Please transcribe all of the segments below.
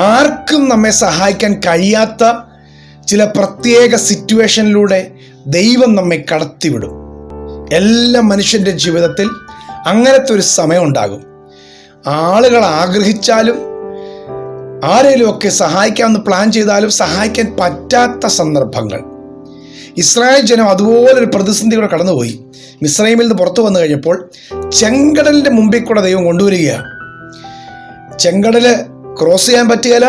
ആർക്കും നമ്മെ സഹായിക്കാൻ കഴിയാത്ത ചില പ്രത്യേക സിറ്റുവേഷനിലൂടെ ദൈവം നമ്മെ കടത്തിവിടും. എല്ലാ മനുഷ്യൻ്റെ ജീവിതത്തിൽ അങ്ങനത്തെ ഒരു സമയം ഉണ്ടാകും. ആളുകൾ ആഗ്രഹിച്ചാലും ആരെങ്കിലുമൊക്കെ സഹായിക്കാമെന്ന് പ്ലാൻ ചെയ്താലും സഹായിക്കാൻ പറ്റാത്ത സന്ദർഭങ്ങൾ. ഇസ്രായേൽ ജനം അതുപോലൊരു പ്രതിസന്ധിയോടെ കടന്നുപോയി. മിസ്രൈമിൽ നിന്ന് പുറത്തു വന്നു കഴിഞ്ഞപ്പോൾ ചെങ്കടലിൻ്റെ മുമ്പിൽ കൂടെ ദൈവം കൊണ്ടുവരികയാണ്. ചെങ്കടല് ക്രോസ് ചെയ്യാൻ പറ്റുകയില്ല.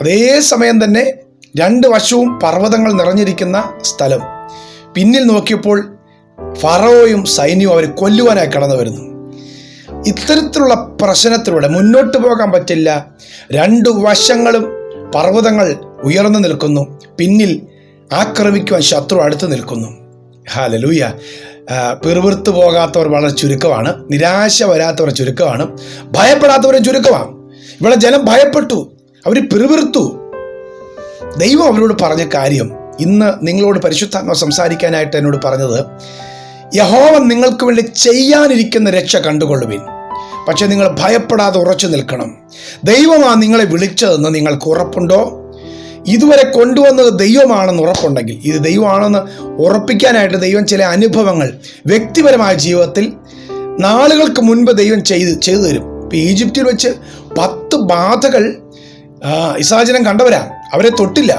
അതേസമയം തന്നെ രണ്ട് വശവും പർവ്വതങ്ങൾ നിറഞ്ഞിരിക്കുന്ന സ്ഥലം. പിന്നിൽ നോക്കിയപ്പോൾ ഫറവോയും സൈന്യവും അവർ കൊല്ലുവാനായി കടന്നു വരുന്നു. ഇത്തരത്തിലുള്ള പ്രശ്നത്തിലൂടെ മുന്നോട്ട് പോകാൻ പറ്റില്ല. രണ്ടു വശങ്ങളും പർവ്വതങ്ങൾ ഉയർന്നു നിൽക്കുന്നു. പിന്നിൽ ആക്രമിക്കുവാൻ ശത്രു അടുത്ത് നിൽക്കുന്നു. ഹല്ലേലൂയ. പിറുപിറുത്തു പോകാത്തവർ വളരെ ചുരുക്കമാണ്. നിരാശ വരാത്തവർ ചുരുക്കമാണ്. ഭയപ്പെടാത്തവരും ചുരുക്കമാണ്. ഇവിടെ ജനം ഭയപ്പെട്ടു, അവർ പിറുപിറുത്തു. ദൈവം അവരോട് പറഞ്ഞ കാര്യം ഇന്ന് നിങ്ങളോട് പരിശുദ്ധാത്മാവ് സംസാരിക്കാനായിട്ട് എന്നോട് പറഞ്ഞത്, യഹോവ നിങ്ങൾക്ക് വേണ്ടി ചെയ്യാനിരിക്കുന്ന രക്ഷ കണ്ടുകൊള്ളുവിൻ. പക്ഷെ നിങ്ങൾ ഭയപ്പെടാതെ ഉറച്ചു നിൽക്കണം. ദൈവമാണ് നിങ്ങളെ വിളിച്ചതെന്ന് നിങ്ങൾക്ക് ഉറപ്പുണ്ടോ? ഇതുവരെ കൊണ്ടുവന്നത് ദൈവമാണെന്ന് ഉറപ്പുണ്ടെങ്കിൽ, ഇത് ദൈവമാണെന്ന് ഉറപ്പിക്കാനായിട്ട് ദൈവം ചില അനുഭവങ്ങൾ വ്യക്തിപരമായ ജീവിതത്തിൽ നാളുകൾക്ക് മുൻപ് ദൈവം ചെയ്തു തരും. ഇപ്പം ഈജിപ്തിൽ വെച്ച് 10 ബാധകൾ ഇസ്രായേൽ ജനം കണ്ടവരാ, അവരെ തൊട്ടില്ല.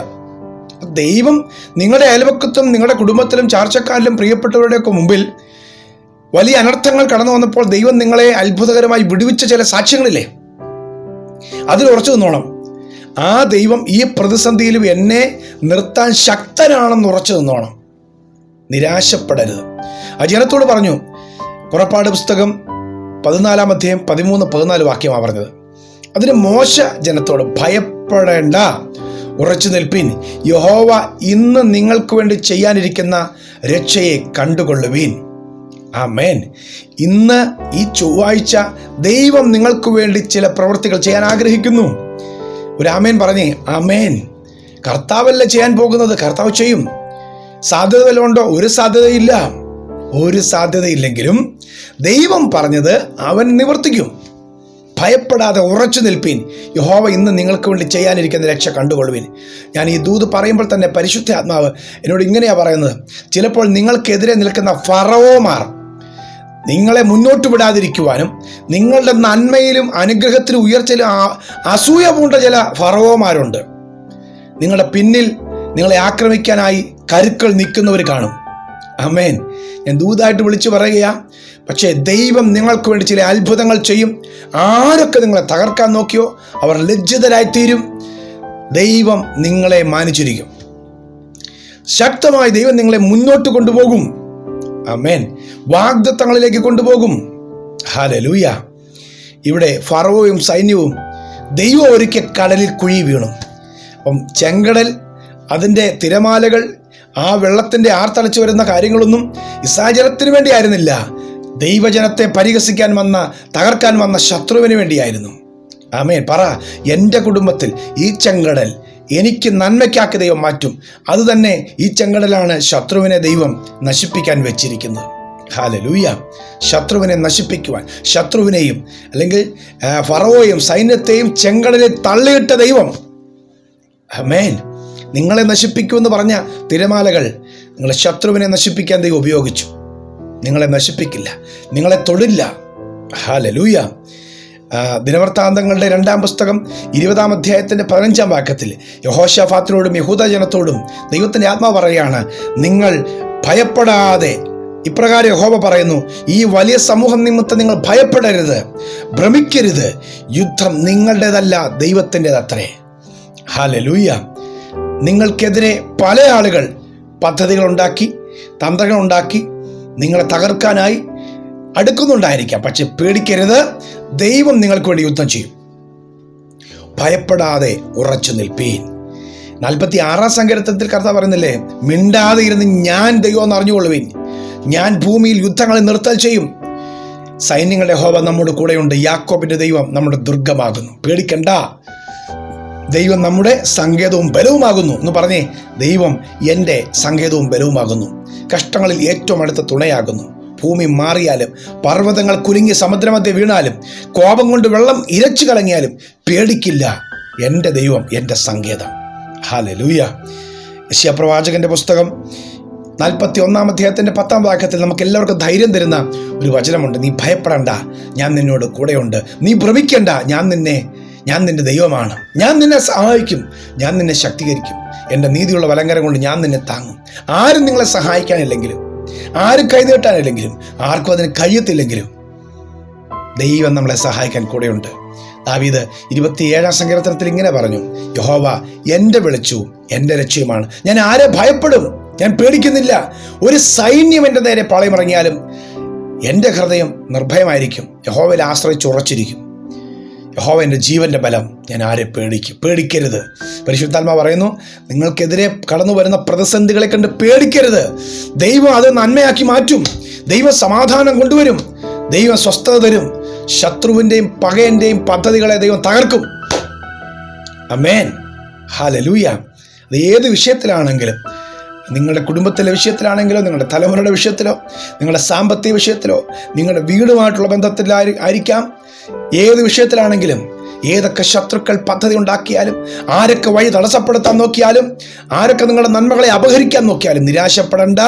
ദൈവം നിങ്ങളുടെ അയൽവക്കത്തും നിങ്ങളുടെ കുടുംബത്തിലും ചാർച്ചക്കാരിലും പ്രിയപ്പെട്ടവരുടെയൊക്കെ മുമ്പിൽ വലിയ അനർത്ഥങ്ങൾ കടന്നു വന്നപ്പോൾ ദൈവം നിങ്ങളെ അത്ഭുതകരമായി വിടുവിച്ച ചില സാക്ഷ്യങ്ങളില്ലേ, അതിൽ ഉറച്ചു നിന്നോണം. ആ ദൈവം ഈ പ്രതിസന്ധിയിലും എന്നെ നിർത്താൻ ശക്തനാണെന്ന് ഉറച്ചു നിന്നോണം. നിരാശപ്പെടരുത്. ആ ജനത്തോട് പറഞ്ഞു, പുറപ്പാട് പുസ്തകം 14-ാം അധ്യായം 13-14 വാക്യമാണ് പറഞ്ഞത്. അതിന് മോശ ജനത്തോട്, ഭയപ്പെടേണ്ട, ഉറച്ചു നിൽപ്പിൻ, യഹോവ ഇന്ന് നിങ്ങൾക്ക് വേണ്ടി ചെയ്യാനിരിക്കുന്ന രക്ഷയെ കണ്ടുകൊള്ളുവീൻ. ആമേൻ. ഇന്ന് ഈ ചൊവ്വാഴ്ച ദൈവം നിങ്ങൾക്ക് വേണ്ടി ചില പ്രവൃത്തികൾ ചെയ്യാൻ ആഗ്രഹിക്കുന്നു. ഒരു ആമേൻ പറഞ്ഞേ. ആമേൻ. കർത്താവല്ല ചെയ്യാൻ പോകുന്നത്, കർത്താവ് ചെയ്യും. സാധ്യത വല്ലതും ഉണ്ടോ? ഒരു സാധ്യതയില്ല. ഒരു സാധ്യതയില്ലെങ്കിലും ദൈവം പറഞ്ഞത് അവൻ നിവർത്തിക്കും. ഭയപ്പെടാതെ ഉറച്ചു നിൽപ്പീൻ, യഹോവ ഇന്ന് നിങ്ങൾക്ക് വേണ്ടി ചെയ്യാനിരിക്കുന്ന രക്ഷ കണ്ടുകൊള്ളുവിൻ. ഞാൻ ഈ ദൂത് പറയുമ്പോൾ തന്നെ പരിശുദ്ധാത്മാവ് എന്നോട് ഇങ്ങനെയാണ് പറയുന്നത്, ചിലപ്പോൾ നിങ്ങൾക്കെതിരെ നിൽക്കുന്ന ഫറവോമാർ നിങ്ങളെ മുന്നോട്ട് വിടാതിരിക്കുവാനും നിങ്ങളുടെ നന്മയിലും അനുഗ്രഹത്തിലും ഉയർച്ചയിലും അസൂയ പൂണ്ട ചില ഫറവോമാരുണ്ട്. നിങ്ങളുടെ പിന്നിൽ നിങ്ങളെ ആക്രമിക്കാനായി കരുക്കൾ നിൽക്കുന്നവർ കാണും. ആമേൻ. ഞാൻ ദൂതായിട്ട് വിളിച്ചു പറയുകയാ. പക്ഷേ ദൈവം നിങ്ങൾക്ക് വേണ്ടി ചില അത്ഭുതങ്ങൾ ചെയ്യും. ആരൊക്കെ നിങ്ങളെ തകർക്കാൻ നോക്കിയോ അവർ ലജ്ജിതരായിത്തീരും. ദൈവം നിങ്ങളെ മാനിച്ചിരിക്കും. ശക്തമായി ദൈവം നിങ്ങളെ മുന്നോട്ട് കൊണ്ടുപോകും. ആമേൻ. വാഗ്ദത്തങ്ങളിലേക്ക് കൊണ്ടുപോകും. ഹല്ലേലൂയ. ഇവിടെ ഫറവോയും സൈന്യവും ദൈവം ഒരുക്കിയ കടലിൽ കുഴി വീണു. അപ്പം ചെങ്കടൽ, അതിൻ്റെ തിരമാലകൾ, ആ വെള്ളത്തിൻ്റെ ആർത്തലച്ചു വരുന്ന കാര്യങ്ങളൊന്നും ഇസ്രായേൽ ജനത്തിന് വേണ്ടിയായിരുന്നില്ല. ദൈവജനത്തെ പരിഹസിക്കാൻ വന്ന, തകർക്കാൻ വന്ന ശത്രുവിന് വേണ്ടിയായിരുന്നു. ആമേൻ. പറ, എൻ്റെ കുടുംബത്തിൽ ഈ ചെങ്കടൽ എനിക്ക് നന്മയ്ക്കാക്കി ദൈവം മാറ്റും. അതുതന്നെ ഈ ചെങ്കടലാണ് ശത്രുവിനെ ദൈവം നശിപ്പിക്കാൻ വെച്ചിരിക്കുന്നത്. ഹല്ലേലൂയ. ശത്രുവിനെ നശിപ്പിക്കുവാൻ, ശത്രുവിനെയും അല്ലെങ്കിൽ ഫറവോയും സൈന്യത്തെയും ചെങ്കടലിൽ തള്ളിയിട്ട ദൈവം. ആമേൻ. നിങ്ങളെ നശിപ്പിക്കുമെന്ന് പറഞ്ഞ തിരമാലകൾ നിങ്ങളെ ശത്രുവിനെ നശിപ്പിക്കാൻ ദൈവം ഉപയോഗിച്ചു. നിങ്ങളെ നശിപ്പിക്കില്ല, നിങ്ങളെ തൊടില്ല. ഹല്ലേലൂയ. ദിനവൃത്താന്തങ്ങളുടെ 2-ാം പുസ്തകം 20-ാം അധ്യായത്തിൻ്റെ 15-ാം വാക്യത്തിൽ യഹോശാഫാത്തിനോടും യഹൂദ ജനത്തോടും ദൈവത്തിൻ്റെ ആത്മാവ് പറയുകയാണ്, നിങ്ങൾ ഭയപ്പെടാതെ, ഇപ്രകാരം യഹോവ പറയുന്നു, ഈ വലിയ സമൂഹം നിമിത്തം നിങ്ങൾ ഭയപ്പെടരുത്, ഭ്രമിക്കരുത്. യുദ്ധം നിങ്ങളുടേതല്ല, ദൈവത്തിൻ്റെതത്രേ. ഹല്ലേലൂയ. നിങ്ങൾക്കെതിരെ പല ആളുകൾ പദ്ധതികളുണ്ടാക്കി, തന്ത്രങ്ങളുണ്ടാക്കി നിങ്ങളെ തകർക്കാനായി അടുക്കുന്നുണ്ടായിരിക്കാം. പക്ഷെ പേടിക്കരുത്, ദൈവം നിങ്ങൾക്ക് വേണ്ടി യുദ്ധം ചെയ്യും. ഭയപ്പെടാതെ ഉറച്ചു നിൽപ്പീൻ. 46-ാം സങ്കീർത്തനത്തിൽ കർത്താവ് പറയുന്നില്ലേ, മിണ്ടാതെ ഇരുന്ന് ഞാൻ ദൈവം എന്ന് അറിഞ്ഞുകൊള്ളുവീൻ, ഞാൻ ഭൂമിയിൽ യുദ്ധങ്ങളെ നിർത്തൽ ചെയ്യും. സൈന്യങ്ങളുടെ യഹോവ നമ്മുടെ കൂടെയുണ്ട്, യാക്കോബിന്റെ ദൈവം നമ്മുടെ ദുർഗമാകുന്നു. പേടിക്കണ്ട, ദൈവം നമ്മുടെ സങ്കേതവും ബലവുമാകുന്നു എന്ന് പറഞ്ഞേ. ദൈവം എൻ്റെ സങ്കേതവും ബലവുമാകുന്നു, കഷ്ടങ്ങളിൽ ഏറ്റവും അടുത്ത തുണയാകുന്നു. ഭൂമി മാറിയാലും, പർവ്വതങ്ങൾ കുലുങ്ങി സമുദ്രമധ്യ വീണാലും, കോപം കൊണ്ട് വെള്ളം ഇരച്ചു കലങ്ങിയാലും പേടിക്കില്ല. എൻ്റെ ദൈവം എൻ്റെ സങ്കേതം. ഹല്ലേലൂയ. യെശയ്യാ പുസ്തകം 41 അധ്യായത്തിൻ്റെ 10 വാക്യത്തിൽ നമുക്ക് എല്ലാവർക്കും ധൈര്യം തരുന്ന ഒരു വചനമുണ്ട്. നീ ഭയപ്പെടണ്ട, ഞാൻ നിന്നോട് കൂടെയുണ്ട്. നീ ഭ്രമിക്കണ്ട, ഞാൻ നിന്റെ ദൈവമാണ്. ഞാൻ നിന്നെ സഹായിക്കും, ഞാൻ നിന്നെ ശക്തീകരിക്കും. എൻ്റെ നീതിയുള്ള വലങ്കരം കൊണ്ട് ഞാൻ നിന്നെ താങ്ങും. ആരും നിങ്ങളെ സഹായിക്കാനില്ലെങ്കിലും, ആരും കൈനീട്ടാനില്ലെങ്കിലും, ആർക്കും അതിന് കഴിയത്തില്ലെങ്കിലും ദൈവം നമ്മളെ സഹായിക്കാൻ കൂടെയുണ്ട്. ദാവീദ് 27 സങ്കീർത്തനത്തിൽ ഇങ്ങനെ പറഞ്ഞു, യഹോവ എൻ്റെ വെളിച്ചവും എൻ്റെ രക്ഷയുമാണ്. ഞാൻ ആരെ ഭയപ്പെടും? ഞാൻ പേടിക്കുന്നില്ല. ഒരു സൈന്യം എൻ്റെ നേരെ പാളയമിറങ്ങിയാലും എൻ്റെ ഹൃദയം നിർഭയമായിരിക്കും. യഹോവയിൽ ആശ്രയിച്ച് ഉറച്ചിരിക്കും. യഹോവ എൻ്റെ ജീവൻ്റെ ബലം, ഞാൻ ആരെ പേടിക്കരുത്. പരിശുദ്ധാത്മാ പറയുന്നു, നിങ്ങൾക്കെതിരെ കടന്നു വരുന്ന പ്രതിസന്ധികളെ കണ്ട് പേടിക്കരുത്. ദൈവം അത് നന്മയാക്കി മാറ്റും. ദൈവം സമാധാനം കൊണ്ടുവരും. ദൈവം സ്വസ്ഥത തരും. ശത്രുവിൻ്റെയും പകയൻ്റെയും പദ്ധതികളെ ദൈവം തകർക്കും. ആമേൻ. ഹല്ലേലൂയ. അത് ഏത് വിഷയത്തിലാണെങ്കിലും, നിങ്ങളുടെ കുടുംബത്തിലെ വിഷയത്തിലാണെങ്കിലോ, നിങ്ങളുടെ തലമുറയുടെ വിഷയത്തിലോ, നിങ്ങളുടെ സാമ്പത്തിക വിഷയത്തിലോ, നിങ്ങളുടെ വീടുമായിട്ടുള്ള ബന്ധത്തിലായിരിക്കാം, ഏത് വിഷയത്തിലാണെങ്കിലും, ഏതൊക്കെ ശത്രുക്കൾ പദ്ധതി ഉണ്ടാക്കിയാലും, ആരൊക്കെ വഴി തടസ്സപ്പെടുത്താൻ നോക്കിയാലും, ആരൊക്കെ നിങ്ങളുടെ നന്മകളെ അപഹരിക്കാൻ നോക്കിയാലും നിരാശപ്പെടണ്ട.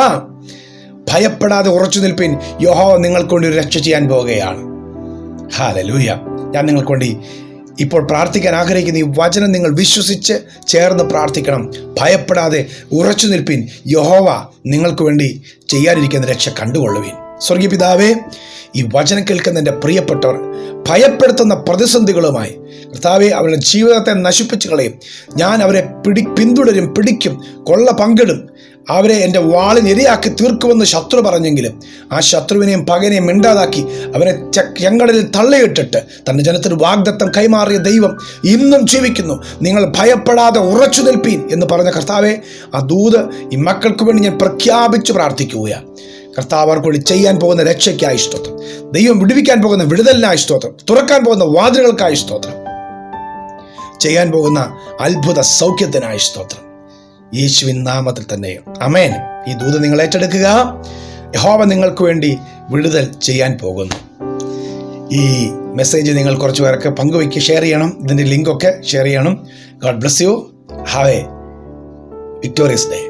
ഭയപ്പെടാതെ ഉറച്ചു നിൽപ്പിൻ. യഹോവ നിങ്ങൾക്ക് വേണ്ടി ഒരു രക്ഷ ചെയ്യാൻ പോവുകയാണ്. ഹല്ലേലൂയ. ഞാൻ നിങ്ങൾക്ക് വേണ്ടി ഇപ്പോൾ പ്രാർത്ഥിക്കാൻ ആഗ്രഹിക്കുന്ന ഈ വചനം നിങ്ങൾ വിശ്വസിച്ച് ചേർന്ന് പ്രാർത്ഥിക്കണം. ഭയപ്പെടാതെ ഉറച്ചു നിൽപ്പിൻ. യഹോവ നിങ്ങൾക്ക് വേണ്ടി ചെയ്യാനിരിക്കുന്ന രക്ഷ കണ്ടുകൊള്ളുവിൻ. സ്വർഗീയ പിതാവേ, ഈ വചനം കേൾക്കുന്ന എൻ്റെ പ്രിയപ്പെട്ടവർ ഭയപ്പെടുത്തുന്ന പ്രതിസന്ധികളുമായി കർത്താവേ, അവരുടെ ജീവിതത്തെ നശിപ്പിച്ചു കളയും. ഞാൻ അവരെ പിന്തുടരും, പിടിക്കും, കൊള്ള പങ്കിടും. അവരെ എൻ്റെ വാളിന് ഇരയാക്കി തീർക്കുമെന്ന് ശത്രു പറഞ്ഞെങ്കിലും ആ ശത്രുവിനെയും പകനെയും മിണ്ടാതാക്കി അവനെ ചെങ്കടലിൽ തള്ളിയിട്ടിട്ട് തൻ്റെ ജനത്തിന് വാഗ്ദത്തം കൈമാറിയ ദൈവം ഇന്നും ജീവിക്കുന്നു. നിങ്ങൾ ഭയപ്പെടാതെ ഉറച്ചു നിൽപ്പീൻ എന്ന് പറഞ്ഞ കർത്താവെ, ആ ദൂത് ഈ മക്കൾക്ക് വേണ്ടി ഞാൻ പ്രഖ്യാപിച്ച് പ്രാർത്ഥിക്കുകയാണ്. കർത്താവ് അവർക്ക് വേണ്ടി ചെയ്യാൻ പോകുന്ന രക്ഷയ്ക്കായി സ്തോത്രം. ദൈവം വിടുവിക്കാൻ പോകുന്ന വിടുതലിനായി സ്തോത്രം. തുറക്കാൻ പോകുന്ന വാതിലുകൾക്കായി സ്തോത്രം. ചെയ്യാൻ പോകുന്ന അത്ഭുത സൗഖ്യത്തിനായി സ്തോത്രം. യേശുവിൻ നാമത്തിൽ തന്നെ ആമേൻ. ഈ ദൂത് നിങ്ങൾ ഏറ്റെടുക്കുക. യഹോവ നിങ്ങൾക്ക് വേണ്ടി വിടുതൽ ചെയ്യാൻ പോകുന്നു. ഈ മെസ്സേജ് നിങ്ങൾ കുറച്ച് പേർക്ക് പങ്കുവയ്ക്കുക, ഷെയർ ചെയ്യണം. ഇതിൻ്റെ ലിങ്കൊക്കെ ഷെയർ ചെയ്യണം. God bless you. Have A victorious day.